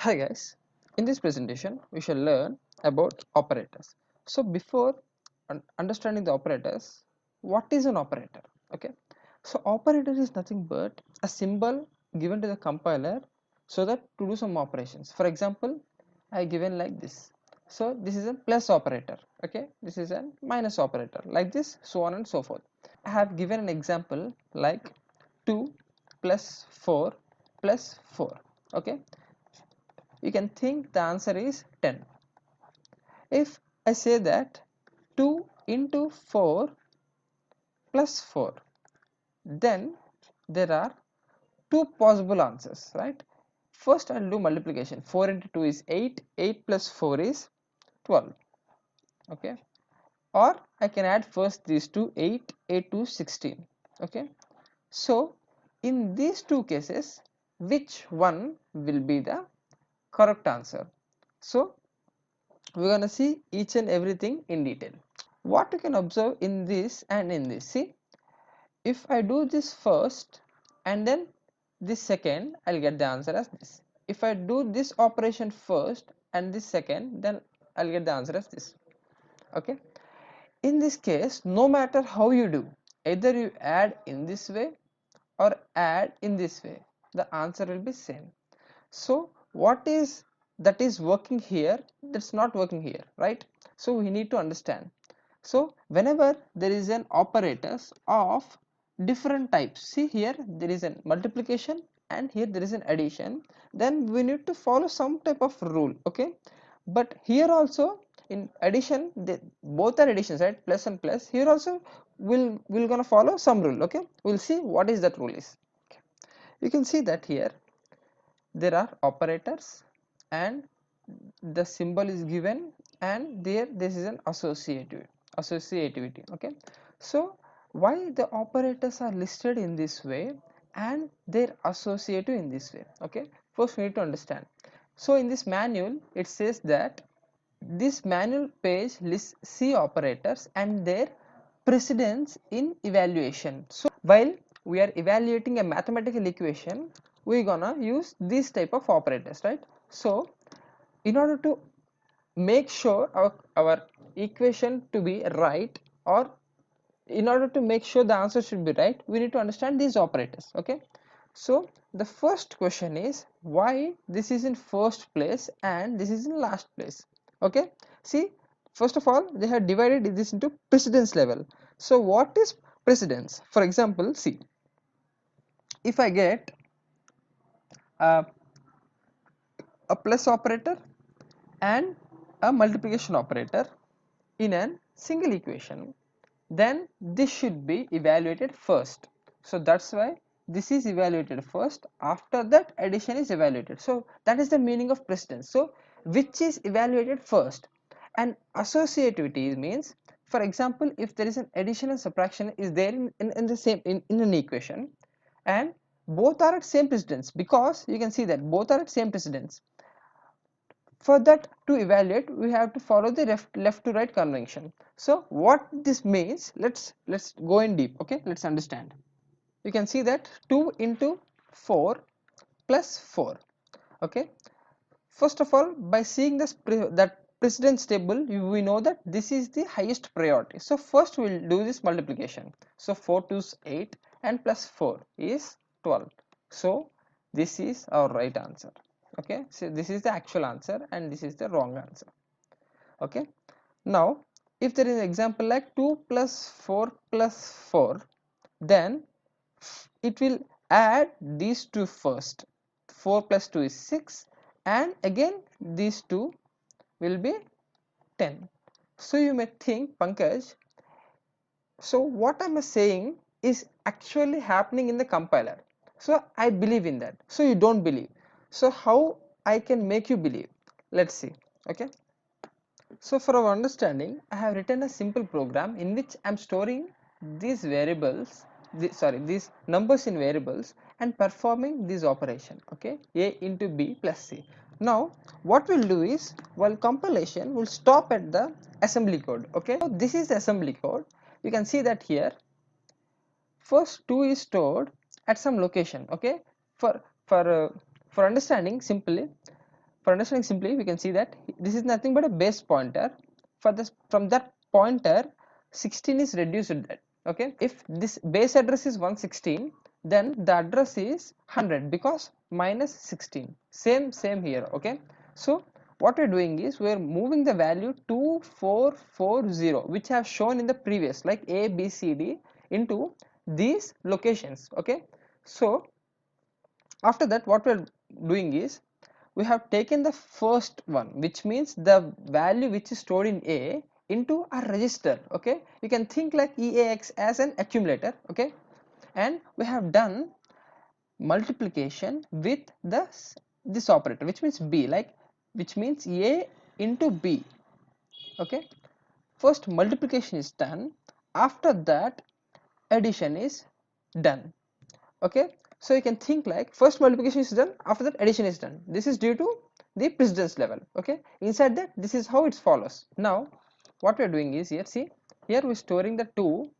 Hi guys, in this presentation we shall learn about operators. So before understanding the operators, what is an operator? Okay, so operator is nothing but a symbol given to the compiler so that to do some operations. For example, I given like this. So this is a plus operator. Okay, this is a minus operator, like this, so on and so forth. I have given an example like 2 plus 4 plus 4. Okay, you can think the answer is 10. If I say that 2 into 4 plus 4, then there are two possible answers, right? First I'll do multiplication. 4 into 2 is 8, 8 plus 4 is 12. Okay, or I can add first these two, 8, 8 to 16. Okay, so in these two cases, which one will be the correct answer? So we're gonna see each and everything in detail. What you can observe in this and in this, see, if I do this first and then this second, I'll get the answer as this. If I do this operation first and this second, then I'll get the answer as this. Okay, in this case, no matter how you do, either you add in this way or add in this way, the answer will be same. So what is that is working here, that's not working here, right? So we need to understand. So whenever there is an operators of different types, see here there is a multiplication and here there is an addition, then we need to follow some type of rule. Okay, but here also in addition, both are additions, right? Plus and plus. Here also we'll gonna follow some rule. Okay, we'll see what is that rule is. Okay. You can see that here there are operators and the symbol is given and there this is an associativity. Okay, so why the operators are listed in this way and they're associative in this way? Okay, first we need to understand. So in this manual it says that this manual page lists C operators and their precedence in evaluation. So while we are evaluating a mathematical equation, we're gonna use this type of operators, right? So in order to make sure our equation to be right, or in order to make sure the answer should be right, we need to understand these operators. Okay, so the first question is why this is in first place and this is in last place. Okay, see, first of all they have divided this into precedence level. So what is precedence? For example, see, if I get a, a plus operator and a multiplication operator in a single equation, then this should be evaluated first. So that's why this is evaluated first, after that addition is evaluated. So that is the meaning of precedence. So which is evaluated first? And associativity means, for example, if there is an addition and subtraction is there in the same in an equation and both are at same precedence, because you can see that both are at same precedence. For that to evaluate, we have to follow the left to right convention. So what this means, let's go in deep. Okay, let's understand. You can see that 2 into 4 plus 4. Okay, first of all, by seeing this that precedence table, we know that this is the highest priority. So first we'll do this multiplication. So 4 to 8 and plus 4 is 12. So this is our right answer. Okay, so this is the actual answer and this is the wrong answer. Okay, now if there is an example like 2 plus 4 plus 4, then it will add these two first. 4 plus 2 is 6 and again these two will be 10. So you may think, Pankaj, so what am I saying is actually happening in the compiler. So I believe in that. So you don't believe. So how I can make you believe? Let's see. Okay. So for our understanding, I have written a simple program in which I am storing these variables, these numbers in variables and performing this operation. Okay, A into B plus C. Now what we'll do is, while compilation will stop at the assembly code. Okay, so this is the assembly code. You can see that here first 2 is stored at some location. Okay, for for uh, for understanding simply, For understanding simply, we can see that this is nothing but a base pointer. For this, from that pointer 16 is reduced to that. Okay, if this base address is 116, then the address is 100 because minus 16. Same here. Okay, so what we're doing is we're moving the value 2440, which I have shown in the previous, like A, B, C, D, into these locations. Okay, so after that what we're doing is we have taken the first one, which means the value which is stored in A, into a register. Okay, you can think like EAX as an accumulator. Okay, and we have done multiplication with this operator, which means B, like which means A into B. Okay, first multiplication is done, after that addition is done. Okay, so you can think like first multiplication is done, after that addition is done. This is due to the precedence level. Okay, inside that this is how it follows. Now what we are doing is, here see, here we are storing the 2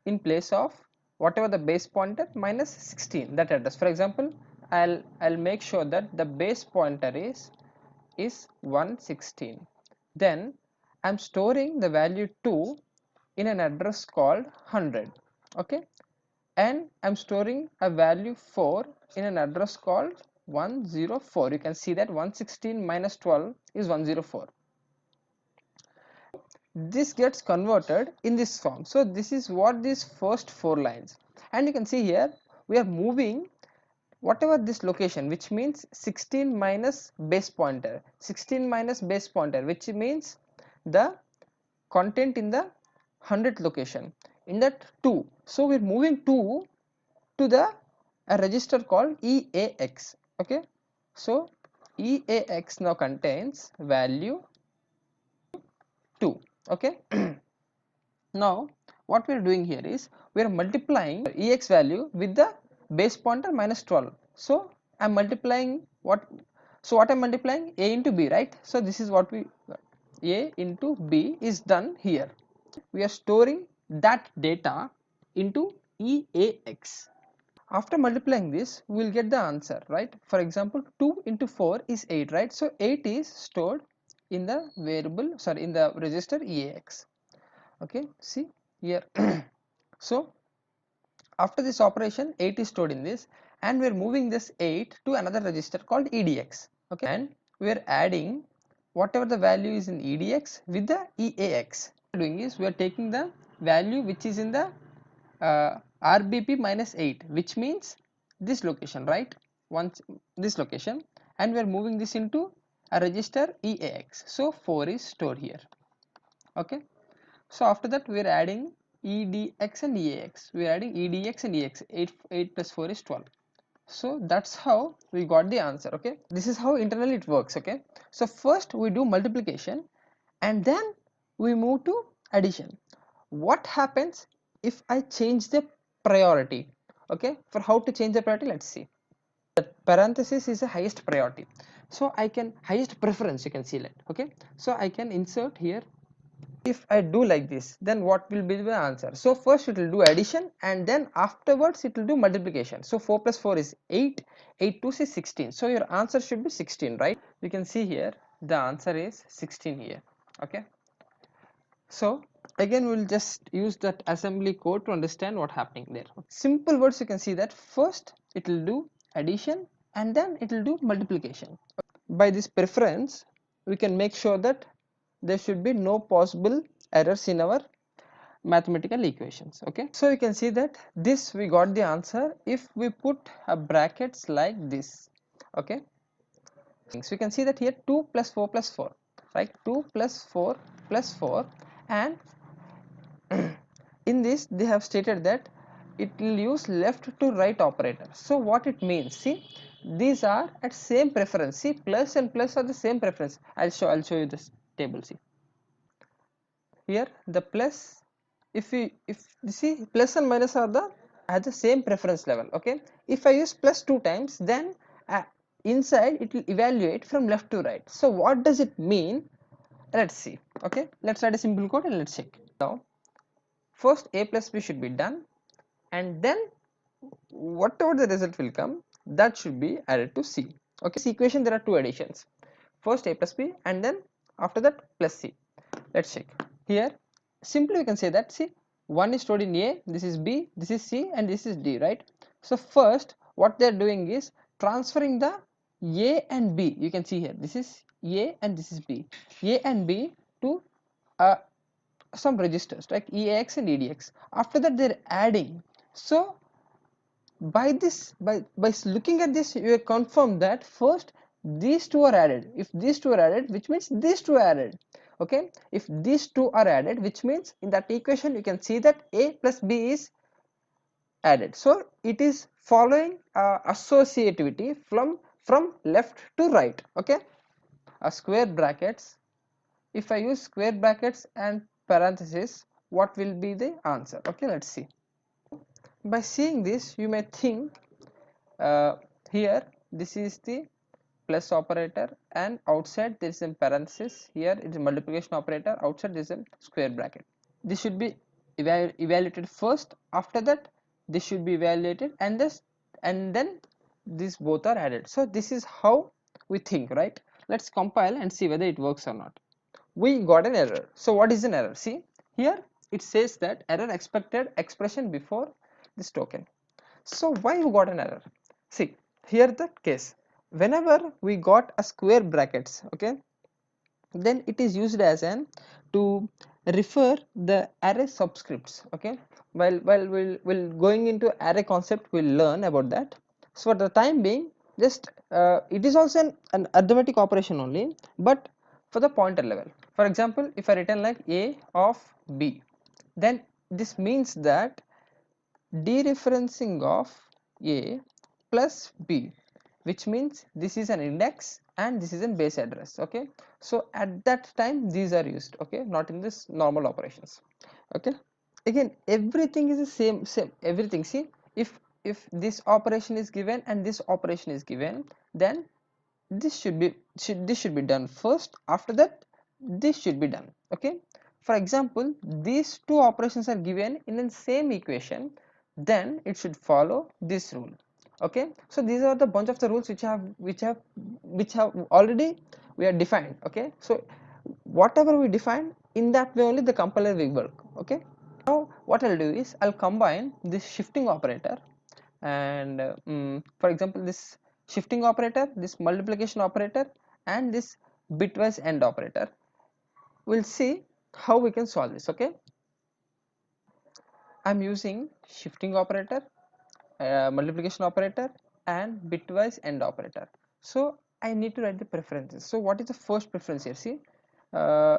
in place of whatever the base pointer minus 16, that address. For example, I'll make sure that the base pointer is 116. Then I'm storing the value 2 in an address called 100. Okay, and I'm storing a value 4 in an address called 104. You can see that 116 minus 12 is 104. This gets converted in this form. So this is what these first 4 lines, and you can see here we are moving whatever this location, which means 16 minus base pointer, 16 minus base pointer, which means the content in the 100th location, in that 2. So we're moving 2 to the a register called EAX. Okay, so EAX now contains value 2. Okay, now what we are doing here is we are multiplying EX value with the base pointer minus 12. So I'm multiplying what, so what I'm multiplying, A into B, right? So this is what we, A into B is done here. We are storing that data into EAX. After multiplying this, we will get the answer, right? For example, 2 into 4 is 8, right? So 8 is stored in the variable, sorry, in the register EAX. Okay, see here. So after this operation, 8 is stored in this, and we are moving this 8 to another register called EDX. Okay, and we are adding whatever the value is in EDX with the EAX. What we are doing is we are taking the value which is in the RBP minus 8, which means this location, right? Once this location, and we are moving this into a register EAX. So 4 is stored here. Okay, so after that we are adding EDX and EAX. We are adding EDX and EX. 8 plus 4 is 12. So that's how we got the answer. Okay, this is how internally it works. Okay, so first we do multiplication and then we move to addition. What happens if I change the priority? Okay, for how to change the priority, let's see. The parenthesis is the highest priority, so I can, highest preference, you can see that. Okay, so I can insert here. If I do like this, then what will be the answer? So first it will do addition and then afterwards it will do multiplication. So 4 plus 4 is 8, 8 2 is 16. So your answer should be 16, right? You can see here the answer is 16 here. Okay, so again we will just use that assembly code to understand what happening there. Simple words, you can see that first it will do addition and then it will do multiplication. By this preference we can make sure that there should be no possible errors in our mathematical equations. Okay, so you can see that this we got the answer if we put a brackets like this. Okay, so you can see that here 2 plus 4 plus 4, right? 2 plus 4 plus 4, and in this they have stated that it will use left to right operator. So what it means, see, these are at same preference. See, plus and plus are the same preference. I'll show you this table. See here the plus, if you see, plus and minus are the at the same preference level. Okay, if I use plus 2 times, then inside it will evaluate from left to right. So what does it mean? Let's see. Okay, let's write a simple code and let's check. Now first A plus B should be done, and then whatever the result will come, that should be added to C. Okay, this equation there are two additions. first a plus b and then after that plus c. Let's check here. Simply we can say that, see, 1 is stored in a, this is b, this is c, and this is d, right? So first what they are doing is transferring the a and b. You can see here, this is a and this is b, a and b to some registers like eax and edx. After that they're adding. So by this, by looking at this, you confirm that first these two are added. If these two are added, which means these two are added. Okay, if these two are added, which means in that equation you can see that a plus b is added. So it is following associativity from left to right. Okay, a square brackets, if I use square brackets and parenthesis, what will be the answer? Okay, let's see. By seeing this you may think uh, here this is the plus operator and outside there is a parenthesis, here it is multiplication operator, outside there is a square bracket. This should be evaluated first, after that this should be evaluated, and this, and then these both are added. So this is how we think, right? Let's compile and see whether it works or not. We got an error. So what is an error? See here it says that error expected expression before this token. So why we got an error? See here the case, whenever we got a square brackets, okay, then it is used as an to refer the array subscripts. Okay, while we'll going into array concept, we'll learn about that. So for the time being, just it is also an arithmetic operation only, but for the pointer level. For example, if I return like a of b, then this means that dereferencing of a plus b, which means this is an index and this is a base address. Okay, so at that time these are used, okay, not in this normal operations. Okay, again everything is the same everything. See, if this operation is given and this operation is given, then this should be done first, after that this should be done. Okay, for example, these two operations are given in the same equation, then it should follow this rule. Okay, so these are the bunch of the rules which have already we are defined. Okay, so whatever we define, in that way only the compiler will work. Okay, now what I'll do is I'll combine this shifting operator and for example this shifting operator, this multiplication operator, and this bitwise AND operator. We'll see how we can solve this. Okay, I'm using shifting operator, multiplication operator, and bitwise AND operator. So I need to write the preferences. So what is the first preference here? See,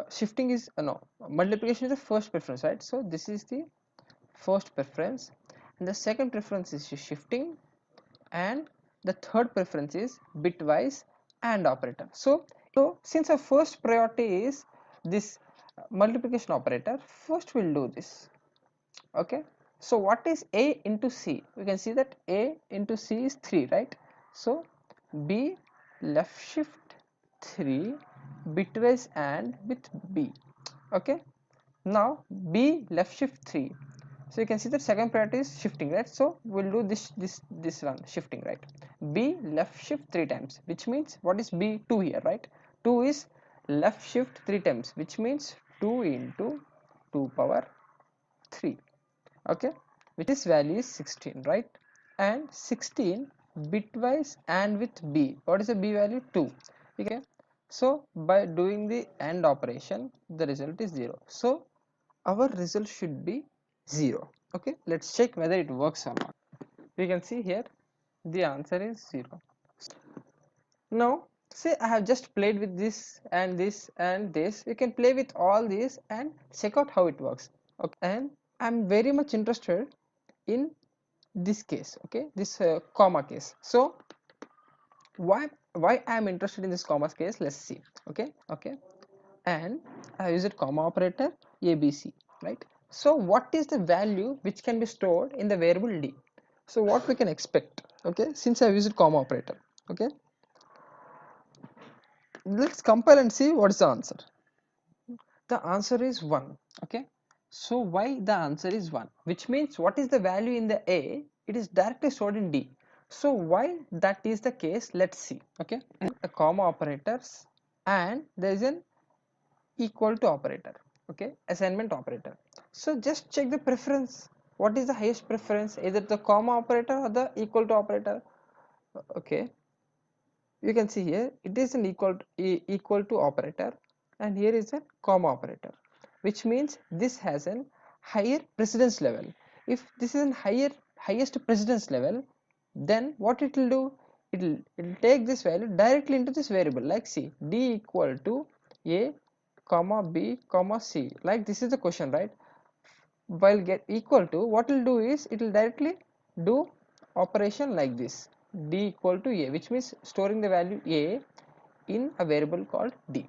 shifting is no, multiplication is the first preference, right? So this is the first preference, and the second preference is shifting, and the third preference is bitwise AND operator. So since our first priority is this multiplication operator, first we'll do this. Okay, so what is a into c? We can see that a into c is 3, right? So b left shift 3 bitwise AND with b. Okay, now b left shift 3, so you can see that second priority is shifting, right? So we'll do this one, shifting, right? B left shift 3 times, which means what is b? 2 here, right? 2 is left shift 3 times, which means 2 into 2 power 3. Okay, which is value is 16, right? And 16 bitwise and with b, what is the b value? 2. Okay, so by doing the AND operation, the result is 0. So our result should be 0. Okay, let's check whether it works or not. We can see here the answer is 0. Now say I have just played with this and this and this. You can play with all these and check out how it works. Okay, and I'm very much interested in this case. Okay, this comma case. So why I am interested in this comma case, let's see. Okay, and I use it comma operator ABC, right? So what is the value which can be stored in the variable d? So what we can expect? Okay, since I use it comma operator. Okay, let's compile and see what is the answer. The answer is 1. Okay, so why the answer is 1, which means what is the value in the a, it is directly stored in d. So why that is the case, let's see. Okay, and the comma operators and there is an equal to operator, okay, assignment operator. So just check the preference. What is the highest preference, either the comma operator or the equal to operator? Okay, you can see here it is an equal to operator, and here is a comma operator, which means this has an higher precedence level. If this is an highest precedence level, then what it will do, it will take this value directly into this variable, like see d equal to a comma b comma c, like this is the question, right? While get equal to, what will do is it will directly do operation like this, d equal to a, which means storing the value a in a variable called d.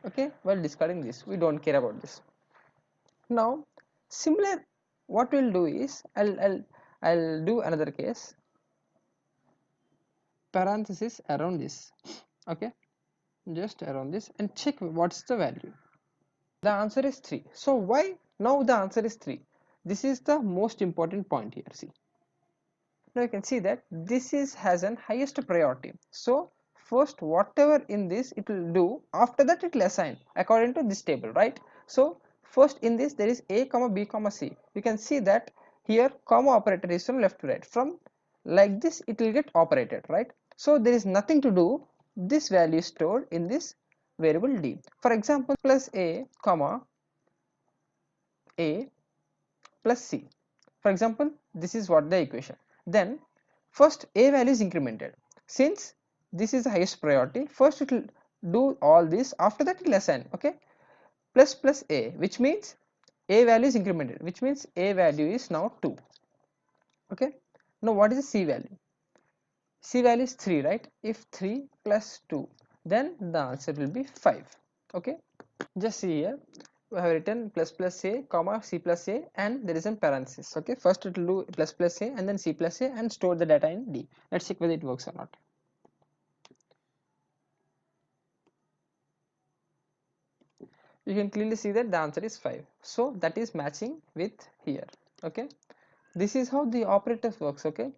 Okay, while discarding this, we don't care about this. Now similar, what we'll do is I'll do another case, parenthesis around this, okay, just around this, and check what's the value. The answer is 3. So why now the answer is 3? This is the most important point here. See, now you can see that this is has an highest priority. So first whatever in this it will do, after that it will assign according to this table, right? So first in this there is a comma b comma c. You can see that here comma operator is from left to right, from like this it will get operated, right? So there is nothing to do, this value is stored in this variable d. For example, plus a comma a plus c, for example this is what the equation. Then first a value is incremented, since this is the highest priority, first it will do all this, after that it will assign, okay, plus plus a, which means a value is incremented, which means a value is now 2. Okay, now what is the c value? C value is 3, right? If 3 plus 2, then the answer will be 5. Okay, just see here, we have written plus plus a comma c plus a, and there is a parenthesis. Okay, first it will do plus plus a and then c plus a and store the data in d. Let's check whether it works or not. You can clearly see that the answer is 5, so that is matching with here. Okay, this is how the operators works. Okay,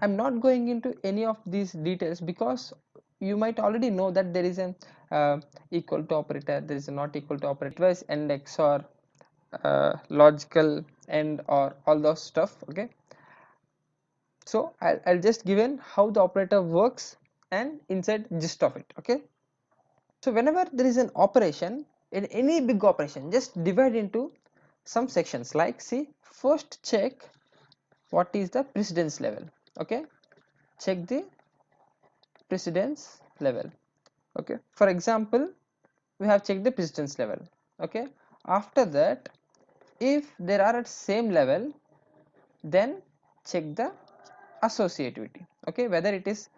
I'm not going into any of these details because you might already know that there is an equal to operator, there is a not equal to operator, bitwise and XOR, logical and or all those stuff. Okay, so I'll just given how the operator works and inside gist of it. Okay, so whenever there is an operation, in any big operation, just divide into some sections, like see, first check what is the precedence level. Okay, check the precedence level. Okay, for example we have checked the precedence level. Okay, after that if there are at same level, then check the associativity. Okay, whether it is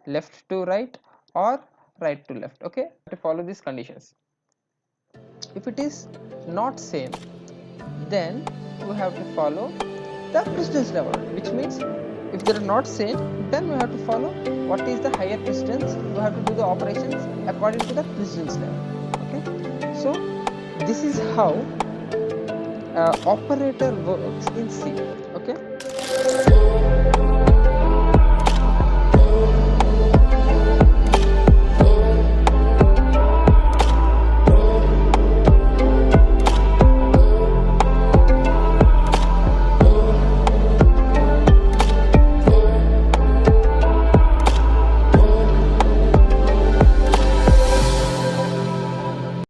left to right or right to left. Okay, to follow these conditions. If it is not same, then we have to follow the precedence level, which means if they are not same, then we have to follow what is the higher precedence, we have to do the operations according to the precedence level. Okay, so this is how operator works in C.